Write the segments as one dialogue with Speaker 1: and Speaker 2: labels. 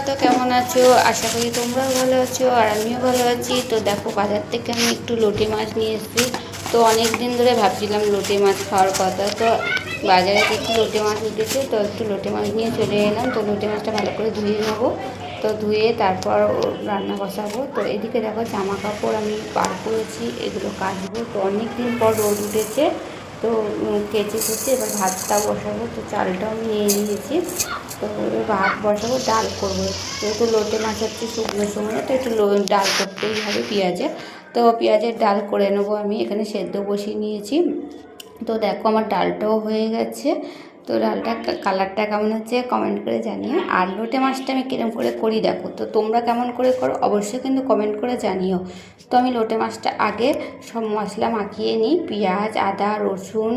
Speaker 1: তো কেমন আছো? আশা করি তোমরাও ভালো আছো আর আমিও ভালো আছি। তো দেখো, বাজার থেকে আমি একটু লোটে মাছ নিয়ে এসেছি। তো অনেক দিন ধরে ভাবছিলাম লোটে মাছ খাওয়ার কথা। তো বাজারে দেখি লোটে মাছ উঠেছে, তো একটু লোটে মাছ নিয়ে চলে এলাম। তো লোটে মাছটা ভালো করে ধুয়ে নেবো। তো ধুয়ে তারপর রান্না বসাবো। তো এদিকে দেখো, জামা কাপড় আমি বার করেছি, এগুলো কাচবো। তো অনেক দিন পর রোদ উঠেছে, তো কেচে কুচে এবার ভাতটা বসাবো। তো চালটাও আমি নিয়ে নিয়েছি। তো এবার ভাত বসাবো, ডাল করবো। যেহেতু লোটে মাছ হচ্ছে শুকনো সময়, তো একটু ডাল করতেই হবে পেঁয়াজে। তো পেঁয়াজের ডাল করে নেবো। আমি এখানে সেদ্ধ বসিয়ে নিয়েছি। তো দেখো, আমার ডালটাও হয়ে গেছে। তো ডালটা কালারটা কেমন হচ্ছে কমেন্ট করে জানিও। আর লোটে মাছটা আমি কীরকম করে করি দেখো, তো তোমরা কেমন করে করো অবশ্যই কিন্তু কমেন্ট করে জানিও। তো আমি লোটে মাছটা আগে সব মশলা মাখিয়ে নিই, পেঁয়াজ, আদা, রসুন,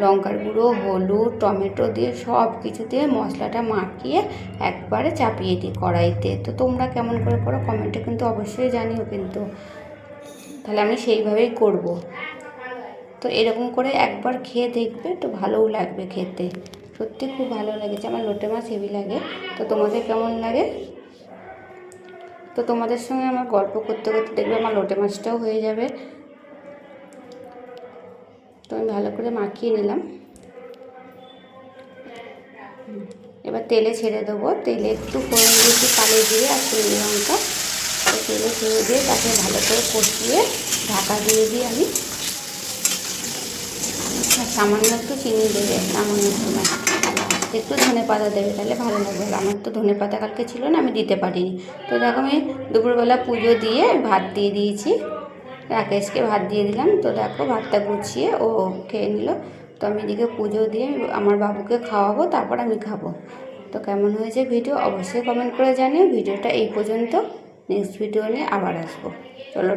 Speaker 1: লঙ্কার গুঁড়ো, হলুদ, টমেটো দিয়ে সব কিছু দিয়ে মশলাটা মাখিয়ে একবারে চাপিয়ে দিই কড়াইতে। তো তোমরা কেমন করে করো কমেন্টে কিন্তু অবশ্যই জানিও কিন্তু। তাহলে আমি সেইভাবেই করব। তো এরকম করে একবার খেয়ে দেখবে, তো ভালোও লাগবে খেতে। সত্যি খুব ভালো লেগেছে, আমার লোটে মাছ হেভি লাগে। তো তোমাদের কেমন লাগে? তো তোমাদের সঙ্গে আমার গল্প করতে করতে দেখবে আমার লোটে মাছটাও হয়ে যাবে। তো আমি ভালো করে মাখিয়ে নিলাম। এবার তেলে ছেড়ে দেবো। তেলে একটু ফোড়ন দিয়েছি, কালো দিয়ে আর শুকনো লঙ্কা। তো তেলে ছেড়ে দিয়ে তাকে ভালো করে কষিয়ে ঢাকা দিয়ে দিই আমি। সামান্য একটু চিনি দেবে নামানোর সময়, একটু ধনে পাতা দেবে, তাহলে ভালো লাগবে। আমার তো ধনে পাতা কালকে ছিল না, আমি দিতে পারিনি। তো দেখো, আমি দুপুরবেলা পুজো দিয়ে ভাত দিয়ে দিয়েছি, রাকেশকে ভাত দিয়ে দিলাম। তো দেখো, ভাতটা গুছিয়ে ও খেয়ে নিল। তো আমি এদিকে পুজো দিয়ে আমার বাবুকে খাওয়াবো, তারপর আমি খাবো। তো কেমন হয়েছে ভিডিও অবশ্যই কমেন্ট করে জানিও। ভিডিওটা এই পর্যন্ত, নেক্সট ভিডিও নিয়ে আবার আসবো। চলো।